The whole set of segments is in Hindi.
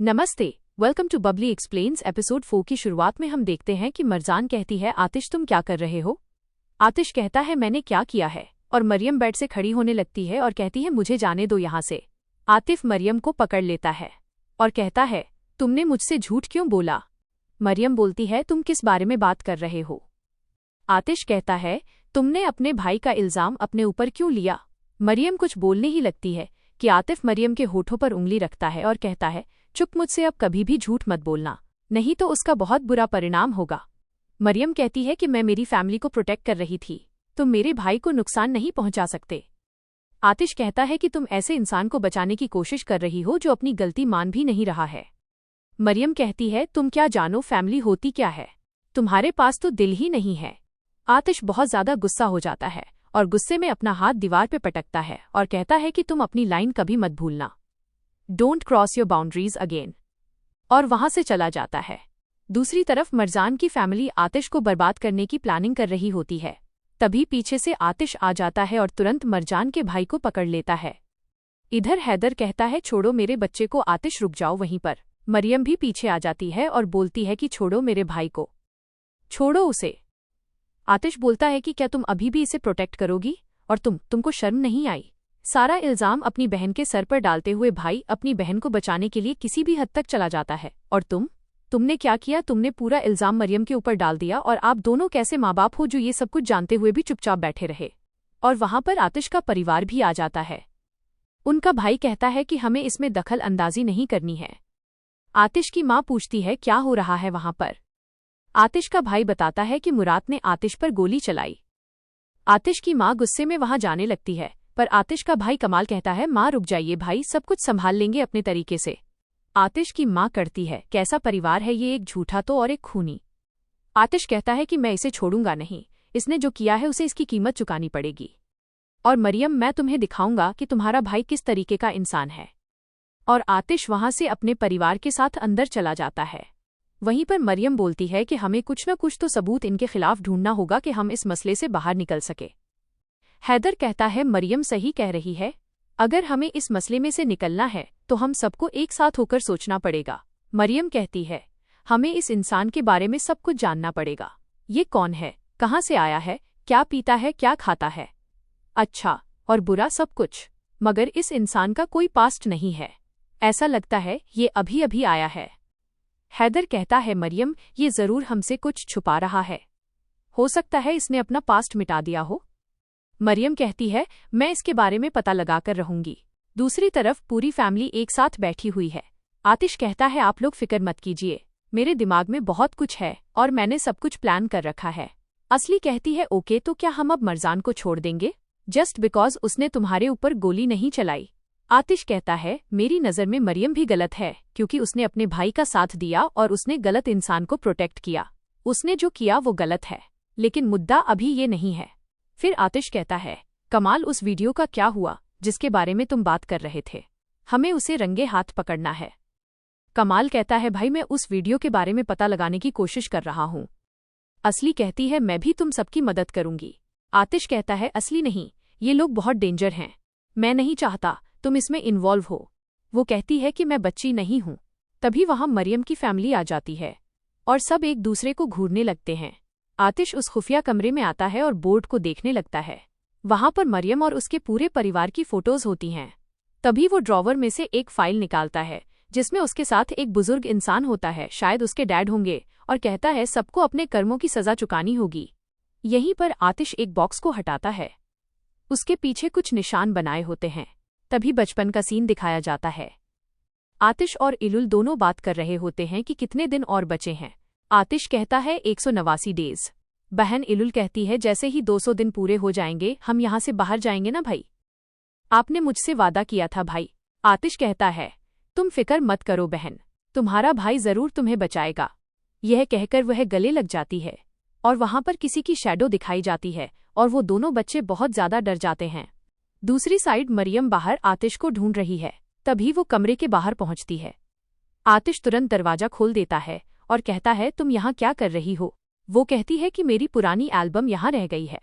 नमस्ते, welcome to Bubbly explains. Episode 4 की शुरुआत में हम देखते हैं कि मरजान कहती है, आतिश तुम क्या कर रहे हो? आतिश कहता है, मैंने क्या किया है? और मरियम बेड से खड़ी होने लगती है और कहती है, मुझे जाने दो यहाँ से। आतिफ मरियम को पकड़ लेता है और कहता है, तुमने मुझसे झूठ क्यों बोला? मरियम बोलती है, तुम किस बारे में बात कर रहे हो? आतिश कहता है, तुमने अपने भाई का इल्जाम अपने ऊपर क्यों लिया? मरियम कुछ बोलने ही लगती है कि आतिफ मरियम के होठों पर उंगली रखता है और कहता है, चुप, मुझसे अब कभी भी झूठ मत बोलना, नहीं तो उसका बहुत बुरा परिणाम होगा। मरियम कहती है कि मैं मेरी फैमिली को प्रोटेक्ट कर रही थी, तुम मेरे भाई को नुकसान नहीं पहुंचा सकते। आतिश कहता है कि तुम ऐसे इंसान को बचाने की कोशिश कर रही हो जो अपनी गलती मान भी नहीं रहा है। मरियम कहती है, तुम क्या जानो फैमिली होती क्या है? तुम्हारे पास तो दिल ही नहीं है। आतिश बहुत ज्यादा गुस्सा हो जाता है और गुस्से में अपना हाथ दीवार पे पटकता है और कहता है कि तुम अपनी लाइन कभी मत भूलना, don't cross your boundaries again, और वहां से चला जाता है। दूसरी तरफ मरजान की फैमिली आतिश को बर्बाद करने की प्लानिंग कर रही होती है। तभी पीछे से आतिश आ जाता है और तुरंत मरजान के भाई को पकड़ लेता है। इधर हैदर कहता है, छोड़ो मेरे बच्चे को। आतिश, रुक जाओ वहीं पर। मरियम भी पीछे आ जाती है और बोलती है कि छोड़ो मेरे भाई को, छोड़ो उसे। आतिश बोलता है कि क्या तुम अभी भी इसे प्रोटेक्ट करोगी? और तुमको शर्म नहीं आई? सारा इल्जाम अपनी बहन के सर पर डालते हुए भाई अपनी बहन को बचाने के लिए किसी भी हद तक चला जाता है। और तुमने क्या किया? तुमने पूरा इल्जाम मरियम के ऊपर डाल दिया, और आप दोनों कैसे माँ बाप हो जो ये सब कुछ जानते हुए भी चुपचाप बैठे रहे? और वहां पर आतिश का परिवार भी आ जाता है। उनका भाई कहता है कि हमें इसमें दखल अंदाजी नहीं करनी है। आतिश की माँ पूछती है, क्या हो रहा है वहां पर? आतिश का भाई बताता है कि मुराद ने आतिश पर गोली चलाई। आतिश की माँ गुस्से में वहां जाने लगती है, पर आतिश का भाई कमाल कहता है, माँ रुक जाइए भाई, सब कुछ संभाल लेंगे अपने तरीके से। आतिश की माँ करती है, कैसा परिवार है ये, एक झूठा तो और एक खूनी। आतिश कहता है कि मैं इसे छोड़ूंगा नहीं, इसने जो किया है उसे इसकी कीमत चुकानी पड़ेगी। और मरियम, मैं तुम्हें दिखाऊंगा कि तुम्हारा भाई किस तरीके का इंसान है। और आतिश वहां से अपने परिवार के साथ अंदर चला जाता है। वहीं पर मरियम बोलती है कि हमें कुछ न कुछ तो सबूत इनके खिलाफ ढूंढना होगा कि हम इस मसले से बाहर निकल सके। हैदर कहता है, मरियम सही कह रही है, अगर हमें इस मसले में से निकलना है तो हम सबको एक साथ होकर सोचना पड़ेगा। मरियम कहती है, हमें इस इंसान के बारे में सब कुछ जानना पड़ेगा। ये कौन है, कहाँ से आया है, क्या पीता है, क्या खाता है, अच्छा और बुरा सब कुछ। मगर इस इंसान का कोई पास्ट नहीं है, ऐसा लगता है ये अभी अभी आया है। हैदर कहता है, मरियम ये जरूर हमसे कुछ छुपा रहा है, हो सकता है इसने अपना पास्ट मिटा दिया हो। मरियम कहती है, मैं इसके बारे में पता लगाकर रहूंगी। दूसरी तरफ पूरी फैमिली एक साथ बैठी हुई है। आतिश कहता है, आप लोग फिक्र मत कीजिए, मेरे दिमाग में बहुत कुछ है और मैंने सब कुछ प्लान कर रखा है। असली कहती है, ओके, तो क्या हम अब मरजान को छोड़ देंगे जस्ट बिकॉज उसने तुम्हारे ऊपर गोली नहीं चलाई? आतिश कहता है, मेरी नज़र में मरियम भी गलत है, क्योंकि उसने अपने भाई का साथ दिया और उसने गलत इंसान को प्रोटेक्ट किया। उसने जो किया वो गलत है, लेकिन मुद्दा अभी ये नहीं है। फिर आतिश कहता है, कमाल, उस वीडियो का क्या हुआ जिसके बारे में तुम बात कर रहे थे? हमें उसे रंगे हाथ पकड़ना है। कमाल कहता है, भाई मैं उस वीडियो के बारे में पता लगाने की कोशिश कर रहा हूँ। असली कहती है, मैं भी तुम सबकी मदद करूंगी। आतिश कहता है, असली नहीं, ये लोग बहुत डेंजर हैं, मैं नहीं चाहता तुम इसमें इन्वॉल्व हो। वो कहती है कि मैं बच्ची नहीं हूँ। तभी वहां मरियम की फैमिली आ जाती है और सब एक दूसरे को घूरने लगते हैं। आतिश उस खुफिया कमरे में आता है और बोर्ड को देखने लगता है। वहां पर मरियम और उसके पूरे परिवार की फोटोज होती हैं। तभी वो ड्रॉवर में से एक फाइल निकालता है जिसमें उसके साथ एक बुजुर्ग इंसान होता है, शायद उसके डैड होंगे, और कहता है सबको अपने कर्मों की सजा चुकानी होगी। यहीं पर आतिश एक बॉक्स को हटाता है, उसके पीछे कुछ निशान बनाए होते हैं। तभी बचपन का सीन दिखाया जाता है। आतिश और इलुल दोनों बात कर रहे होते हैं कि कितने दिन और बचे हैं। आतिश कहता है 189 डेज। बहन इलुल कहती है, जैसे ही 200 दिन पूरे हो जाएंगे हम यहाँ से बाहर जाएंगे ना भाई, आपने मुझसे वादा किया था भाई। आतिश कहता है, तुम फिक्र मत करो बहन, तुम्हारा भाई जरूर तुम्हें बचाएगा। यह कहकर वह गले लग जाती है और वहां पर किसी की शैडो दिखाई जाती है और वो दोनों बच्चे बहुत ज्यादा डर जाते हैं। दूसरी साइड मरियम बाहर आतिश को ढूंढ रही है। तभी वो कमरे के बाहर पहुंचती है। आतिश तुरंत दरवाजा खोल देता है और कहता है, तुम यहाँ क्या कर रही हो? वो कहती है कि मेरी पुरानी एल्बम यहाँ रह गई है,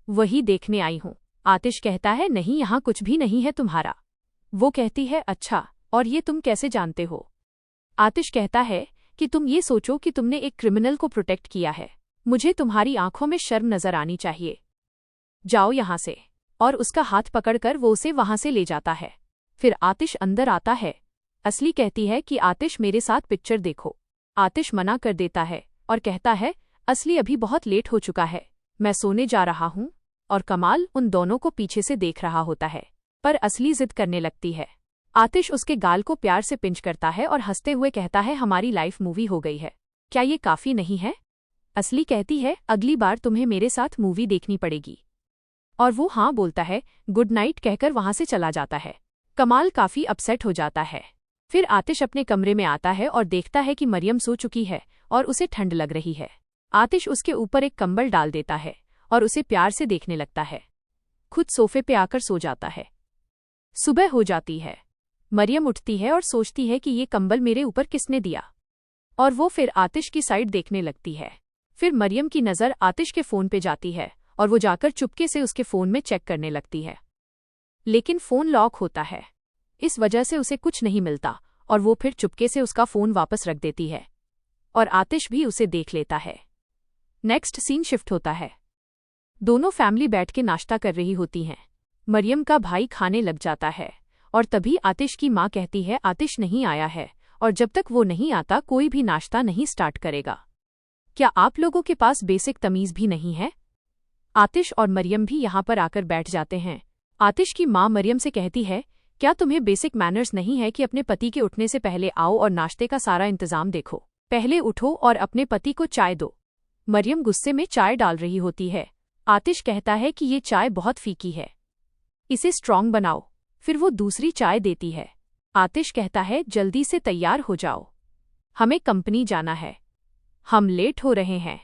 वही देखने आई हूँ। आतिश कहता है, नहीं, यहाँ कुछ भी नहीं है तुम्हारा। वो कहती है, अच्छा, और ये तुम कैसे जानते हो? आतिश कहता है कि तुम ये सोचो कि तुमने एक क्रिमिनल को प्रोटेक्ट किया है। मुझे तुम्हारी आंखों में शर्म नजर आनी चाहिए। जाओ यहां से। और उसका हाथ पकड़कर वो उसे वहां से ले जाता है। फिर आतिश अंदर आता है। असली कहती है कि आतिश मेरे साथ पिक्चर देखो। आतिश मना कर देता है और कहता है असली अभी बहुत लेट हो चुका है, मैं सोने जा रहा हूं। और कमाल उन दोनों को पीछे से देख रहा होता है, पर असली जिद करने लगती है। आतिश उसके गाल को प्यार से पिंच करता है और हंसते हुए कहता है हमारी लाइफ मूवी हो गई है, क्या ये काफी नहीं है? असली कहती है अगली बार तुम्हें मेरे साथ मूवी देखनी पड़ेगी। और वो हाँ बोलता है, गुड नाइट कहकर वहां से चला जाता है। कमाल काफी अपसेट हो जाता है। फिर आतिश अपने कमरे में आता है और देखता है कि मरियम सो चुकी है और उसे ठंड लग रही है। आतिश उसके ऊपर एक कंबल डाल देता है और उसे प्यार से देखने लगता है। खुद सोफे पे आकर सो जाता है। सुबह हो जाती है। मरियम उठती है और सोचती है कि ये कंबल मेरे ऊपर किसने दिया, और वो फिर आतिश की साइड देखने लगती है। फिर मरियम की नज़र आतिश के फ़ोन पे जाती है और वो जाकर चुपके से उसके फ़ोन में चेक करने लगती है, लेकिन फ़ोन लॉक होता है। इस वजह से उसे कुछ नहीं मिलता और वो फिर चुपके से उसका फ़ोन वापस रख देती है और आतिश भी उसे देख लेता है। नेक्स्ट सीन शिफ्ट होता है। दोनों फैमिली बैठ के नाश्ता कर रही होती हैं। मरियम का भाई खाने लग जाता है और तभी आतिश की माँ कहती है आतिश नहीं आया है और जब तक वो नहीं आता कोई भी नाश्ता नहीं स्टार्ट करेगा। क्या आप लोगों के पास बेसिक तमीज़ भी नहीं है? आतिश और मरियम भी यहाँ पर आकर बैठ जाते हैं। आतिश की माँ मरियम से कहती है क्या तुम्हें बेसिक मैनर्स नहीं है कि अपने पति के उठने से पहले आओ और नाश्ते का सारा इंतजाम देखो? पहले उठो और अपने पति को चाय दो। मरियम गुस्से में चाय डाल रही होती है। आतिश कहता है कि ये चाय बहुत फीकी है, इसे स्ट्रॉन्ग बनाओ। फिर वो दूसरी चाय देती है। आतिश कहता है जल्दी से तैयार हो जाओ, हमें कंपनी जाना है, हम लेट हो रहे हैं।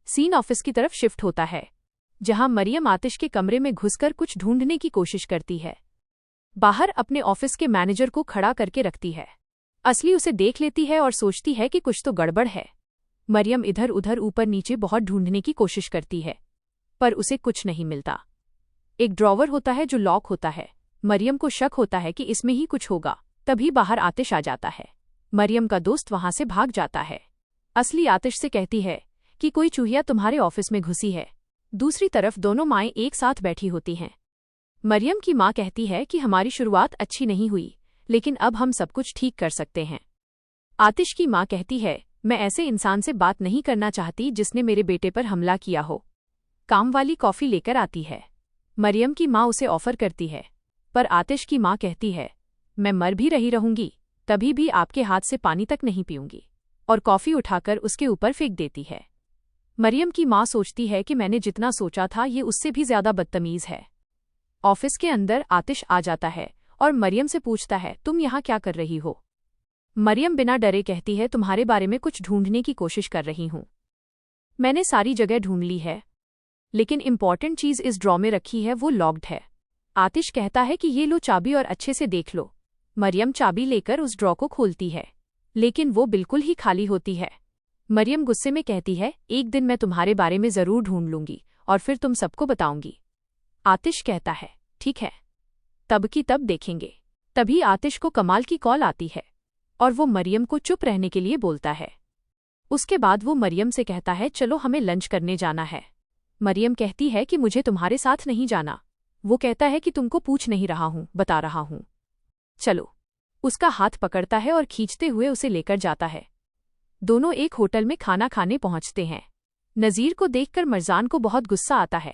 सीन ऑफिस की तरफ शिफ्ट होता है, जहां मरियम आतिश के कमरे में घुसकर कुछ ढूंढने की कोशिश करती है। बाहर अपने ऑफिस के मैनेजर को खड़ा करके रखती है। असली उसे देख लेती है और सोचती है कि कुछ तो गड़बड़ है। मरियम इधर उधर ऊपर नीचे बहुत ढूंढने की कोशिश करती है, पर उसे कुछ नहीं मिलता। एक ड्रॉवर होता है जो लॉक होता है। मरियम को शक होता है कि इसमें ही कुछ होगा। तभी बाहर आतिश आ जाता है। मरियम का दोस्त वहां से भाग जाता है। असली आतिश से कहती है कि कोई चूहिया तुम्हारे ऑफिस में घुसी है। दूसरी तरफ दोनों माएं एक साथ बैठी होती हैं। मरियम की माँ कहती है कि हमारी शुरुआत अच्छी नहीं हुई, लेकिन अब हम सब कुछ ठीक कर सकते हैं। आतिश की माँ कहती है मैं ऐसे इंसान से बात नहीं करना चाहती जिसने मेरे बेटे पर हमला किया हो। काम वाली कॉफी लेकर आती है। मरियम की माँ उसे ऑफर करती है, पर आतिश की माँ कहती है मैं मर भी रही रहूंगी तभी भी आपके हाथ से पानी तक नहीं पीऊंगी, और कॉफी उठाकर उसके ऊपर फेंक देती है। मरियम की माँ सोचती है कि मैंने जितना सोचा था ये उससे भी ज्यादा बदतमीज है। ऑफिस के अंदर आतिश आ जाता है और मरियम से पूछता है तुम यहाँ क्या कर रही हो? मरियम बिना डरे कहती है तुम्हारे बारे में कुछ ढूंढने की कोशिश कर रही हूँ। मैंने सारी जगह ढूंढ ली है, लेकिन इम्पॉर्टेंट चीज इस ड्रॉ में रखी है, वो लॉक्ड है। आतिश कहता है कि ये लो चाबी और अच्छे से देख लो। मरियम चाबी लेकर उस ड्रॉ को खोलती है, लेकिन वो बिल्कुल ही खाली होती है। मरियम गुस्से में कहती है एक दिन मैं तुम्हारे बारे में जरूर ढूंढ लूंगी और फिर तुम सबको बताऊंगी। आतिश कहता है ठीक है, तब की तब देखेंगे। तभी आतिश को कमाल की कॉल आती है और वो मरियम को चुप रहने के लिए बोलता है। उसके बाद वो मरियम से कहता है चलो हमें लंच करने जाना है। मरियम कहती है कि मुझे तुम्हारे साथ नहीं जाना। वो कहता है कि तुमको पूछ नहीं रहा हूँ, बता रहा हूँ, चलो। उसका हाथ पकड़ता है और खींचते हुए उसे लेकर जाता है। दोनों एक होटल में खाना खाने पहुंचते हैं। नज़ीर को देखकर मरजान को बहुत गुस्सा आता है।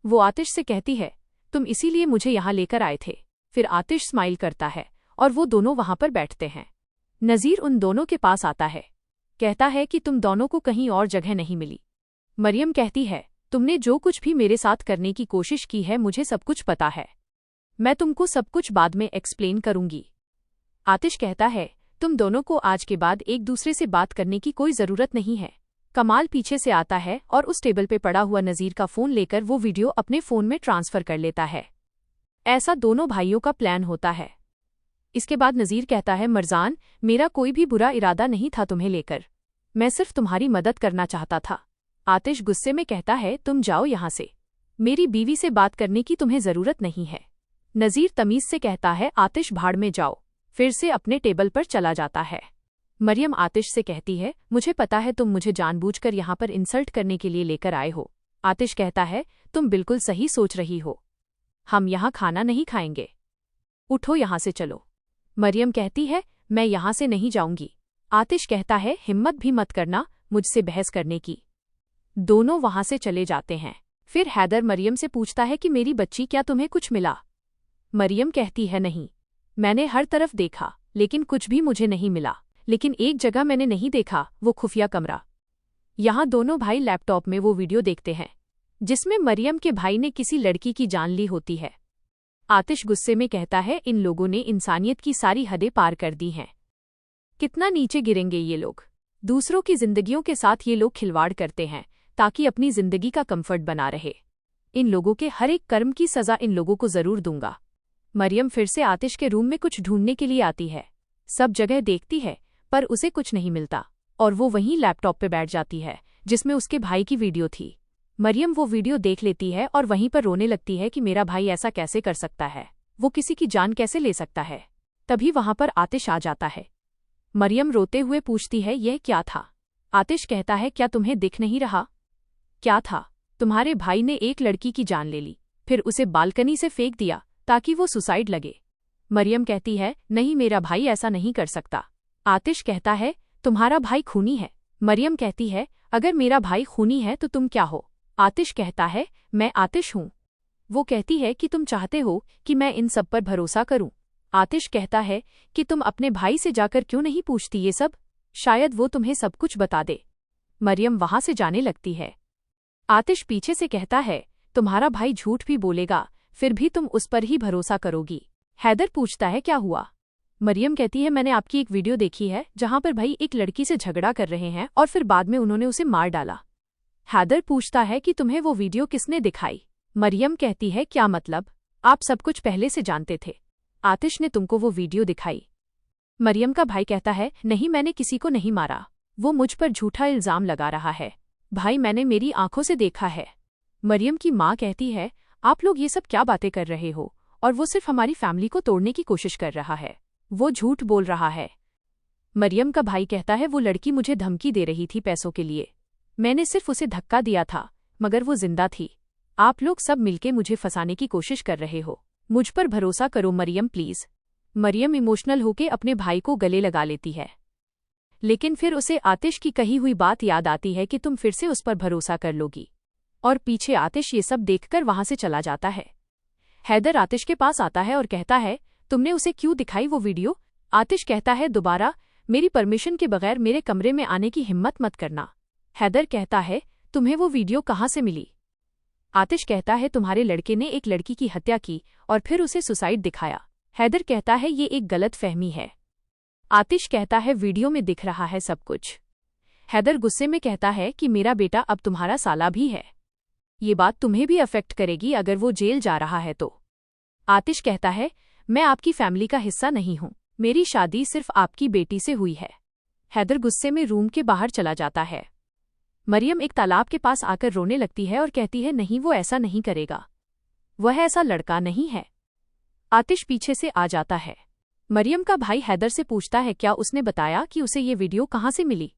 वो आतिश से कहती है तुम इसीलिए मुझे यहाँ लेकर आए थे। फिर आतिश स्माइल करता है और वो दोनों वहां पर बैठते हैं। नज़ीर उन दोनों के पास आता है, कहता है कि तुम दोनों को कहीं और जगह नहीं मिली। मरियम कहती है तुमने जो कुछ भी मेरे साथ करने की कोशिश की है मुझे सब कुछ पता है, मैं तुमको सब कुछ बाद में एक्सप्लेन करूंगी। आतिश कहता है तुम दोनों को आज के बाद एक दूसरे से बात करने की कोई जरूरत नहीं है। कमाल पीछे से आता है और उस टेबल पे पड़ा हुआ नज़ीर का फ़ोन लेकर वो वीडियो अपने फ़ोन में ट्रांसफ़र कर लेता है। ऐसा दोनों भाइयों का प्लान होता है। इसके बाद नज़ीर कहता है मरजान मेरा कोई भी बुरा इरादा नहीं था तुम्हें लेकर, मैं सिर्फ तुम्हारी मदद करना चाहता था। आतिश गुस्से में कहता है तुम जाओ यहाँ से, मेरी बीवी से बात करने की तुम्हें ज़रूरत नहीं है। नज़ीर तमीज़ से कहता है आतिश भाड़ में जाओ, फिर से अपने टेबल पर चला जाता है। मरियम आतिश से कहती है, मुझे पता है तुम मुझे जानबूझकर यहाँ पर इंसल्ट करने के लिए लेकर आए हो। आतिश कहता है, तुम बिल्कुल सही सोच रही हो, हम यहाँ खाना नहीं खाएंगे, उठो यहाँ से चलो। मरियम कहती है, मैं यहाँ से नहीं जाऊंगी। आतिश कहता है, हिम्मत भी मत करना मुझसे बहस करने की। दोनों वहां से चले जाते हैं। फिर हैदर मरियम से पूछता है कि मेरी बच्ची, क्या तुम्हें कुछ मिला? मरियम कहती है, नहीं, मैंने हर तरफ देखा लेकिन कुछ भी मुझे नहीं मिला, लेकिन एक जगह मैंने नहीं देखा, वो खुफिया कमरा। यहाँ दोनों भाई लैपटॉप में वो वीडियो देखते हैं जिसमें मरियम के भाई ने किसी लड़की की जान ली होती है। आतिश गुस्से में कहता है, इन लोगों ने इंसानियत की सारी हदें पार कर दी हैं। कितना नीचे गिरेंगे ये लोग। दूसरों की जिंदगियों के साथ ये लोग खिलवाड़ करते हैं ताकि अपनी जिंदगी का कंफर्ट बना रहे। इन लोगों के हर एक कर्म की सजा इन लोगों को जरूर दूंगा। मरियम फिर से आतिश के रूम में कुछ ढूंढने के लिए आती है। सब जगह देखती है पर उसे कुछ नहीं मिलता और वो वहीं लैपटॉप पे बैठ जाती है जिसमें उसके भाई की वीडियो थी। मरियम वो वीडियो देख लेती है और वहीं पर रोने लगती है कि मेरा भाई ऐसा कैसे कर सकता है, वो किसी की जान कैसे ले सकता है। तभी वहां पर आतिश आ जाता है। मरियम रोते हुए पूछती है, यह क्या था? आतिश कहता है, क्या तुम्हें दिख नहीं रहा? क्या था? तुम्हारे भाई ने एक लड़की की जान ले ली, फिर उसे बालकनी से फेंक दिया ताकि वो सुसाइड लगे। मरियम कहती है, नहीं, मेरा भाई ऐसा नहीं कर सकता। आतिश कहता है, तुम्हारा भाई खूनी है। मरियम कहती है, अगर मेरा भाई खूनी है तो तुम क्या हो? आतिश कहता है, मैं आतिश हूँ। वो कहती है कि तुम चाहते हो कि मैं इन सब पर भरोसा करूं। आतिश कहता है कि तुम अपने भाई से जाकर क्यों नहीं पूछती ये सब, शायद वो तुम्हें सब कुछ बता दे। मरियम वहां से जाने लगती है। आतिश पीछे से कहता है, तुम्हारा भाई झूठ भी बोलेगा फिर भी तुम उस पर ही भरोसा करोगी। हैदर पूछता है, क्या हुआ? मरियम कहती है, मैंने आपकी एक वीडियो देखी है जहां पर भाई एक लड़की से झगड़ा कर रहे हैं और फिर बाद में उन्होंने उसे मार डाला। हैदर पूछता है कि तुम्हें वो वीडियो किसने दिखाई? मरियम कहती है, क्या मतलब? आप सब कुछ पहले से जानते थे, आतिश ने तुमको वो वीडियो दिखाई। मरियम का भाई कहता है, नहीं, मैंने किसी को नहीं मारा, वो मुझ पर झूठा इल्जाम लगा रहा है। भाई, मैंने मेरी आंखों से देखा है। मरियम की माँ कहती है, आप लोग ये सब क्या बातें कर रहे हो, और वो सिर्फ हमारी फैमिली को तोड़ने की कोशिश कर रहा है, वो झूठ बोल रहा है। मरियम का भाई कहता है, वो लड़की मुझे धमकी दे रही थी पैसों के लिए, मैंने सिर्फ उसे धक्का दिया था मगर वो जिंदा थी। आप लोग सब मिलके मुझे फंसाने की कोशिश कर रहे हो, मुझ पर भरोसा करो मरियम प्लीज। मरियम इमोशनल होके अपने भाई को गले लगा लेती है, लेकिन फिर उसे आतिश की कही हुई बात याद आती है कि तुम फिर से उस पर भरोसा कर लोगी, और पीछे आतिश ये सब देखकर वहां से चला जाता है। हैदर आतिश के पास आता है और कहता है, तुमने उसे क्यों दिखाई वो वीडियो? आतिश कहता है, दोबारा मेरी परमिशन के बगैर मेरे कमरे में आने की हिम्मत मत करना। हैदर कहता है, तुम्हें वो वीडियो कहाँ से मिली? आतिश कहता है, तुम्हारे लड़के ने एक लड़की की हत्या की और फिर उसे सुसाइड दिखाया। हैदर कहता है, ये एक गलत फहमी है। आतिश कहता है, वीडियो में दिख रहा है सब कुछ। हैदर गुस्से में कहता है कि मेरा बेटा अब तुम्हारा साला भी है, ये बात तुम्हें भी अफेक्ट करेगी अगर वो जेल जा रहा है तो। आतिश कहता है, मैं आपकी फैमिली का हिस्सा नहीं हूं, मेरी शादी सिर्फ आपकी बेटी से हुई है। हैदर गुस्से में रूम के बाहर चला जाता है। मरियम एक तालाब के पास आकर रोने लगती है और कहती है, नहीं, वो ऐसा नहीं करेगा, वह ऐसा लड़का नहीं है। आतिश पीछे से आ जाता है। मरियम का भाई हैदर से पूछता है, क्या उसने बताया कि उसे ये वीडियो कहाँ से मिली?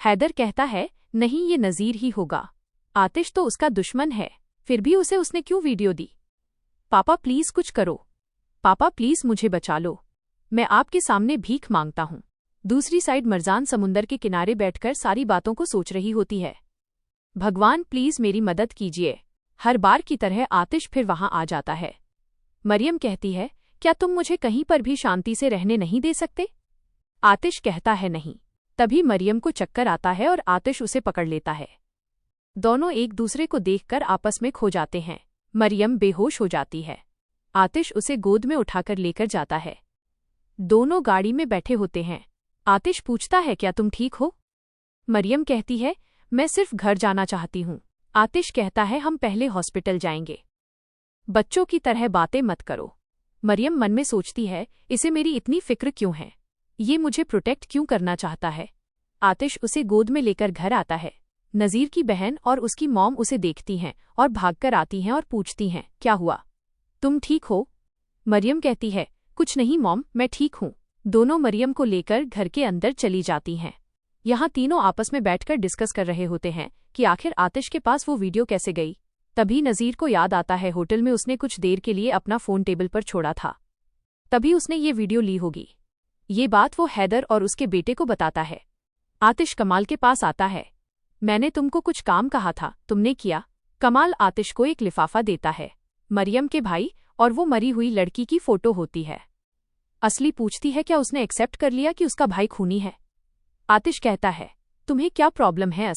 हैदर कहता है, नहीं, ये नज़ीर ही होगा, आतिश तो उसका दुश्मन है, फिर भी उसे उसने क्यों वीडियो दी? पापा प्लीज कुछ करो, पापा प्लीज मुझे बचा लो, मैं आपके सामने भीख मांगता हूँ। दूसरी साइड मरजान समुंदर के किनारे बैठकर सारी बातों को सोच रही होती है। भगवान प्लीज मेरी मदद कीजिए। हर बार की तरह आतिश फिर वहां आ जाता है। मरियम कहती है, क्या तुम मुझे कहीं पर भी शांति से रहने नहीं दे सकते? आतिश कहता है, नहीं। तभी मरियम को चक्कर आता है और आतिश उसे पकड़ लेता है। दोनों एक दूसरे को देखकर आपस में खो जाते हैं। मरियम बेहोश हो जाती है। आतिश उसे गोद में उठाकर लेकर जाता है। दोनों गाड़ी में बैठे होते हैं। आतिश पूछता है, क्या तुम ठीक हो? मरियम कहती है, मैं सिर्फ घर जाना चाहती हूँ। आतिश कहता है, हम पहले हॉस्पिटल जाएंगे। बच्चों की तरह बातें मत करो। मरियम मन में सोचती है, इसे मेरी इतनी फिक्र क्यों है, ये मुझे प्रोटेक्ट क्यों करना चाहता है। आतिश उसे गोद में लेकर घर आता है। नज़ीर की बहन और उसकी मॉम उसे देखती हैं और भागकर आती हैं और पूछती हैं, क्या हुआ, तुम ठीक हो? मरियम कहती है, कुछ नहीं मॉम, मैं ठीक हूँ। दोनों मरियम को लेकर घर के अंदर चली जाती हैं। यहाँ तीनों आपस में बैठकर डिस्कस कर रहे होते हैं कि आखिर आतिश के पास वो वीडियो कैसे गई। तभी नज़ीर को याद आता है होटल में उसने कुछ देर के लिए अपना फ़ोन टेबल पर छोड़ा था, तभी उसने ये वीडियो ली होगी। ये बात वो हैदर और उसके बेटे को बताता है। आतिश कमाल के पास आता है। मैंने तुमको कुछ काम कहा था, तुमने किया। कमाल आतिश को एक लिफाफा देता है। मरियम के भाई और वो मरी हुई लड़की की फोटो होती है। असली पूछती है क्या उसने एक्सेप्ट कर लिया कि उसका भाई खूनी है। आतिश कहता है तुम्हें क्या प्रॉब्लम है।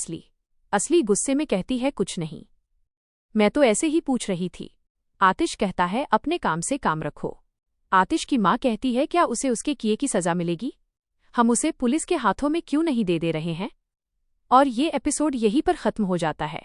असली गुस्से में कहती है कुछ नहीं, मैं तो ऐसे ही पूछ रही थी। आतिश कहता है अपने काम से काम रखो। आतिश की माँ कहती है क्या उसे उसके किए की सजा मिलेगी, हम उसे पुलिस के हाथों में क्यों नहीं दे रहे हैं। और ये एपिसोड यहीं पर खत्म हो जाता है।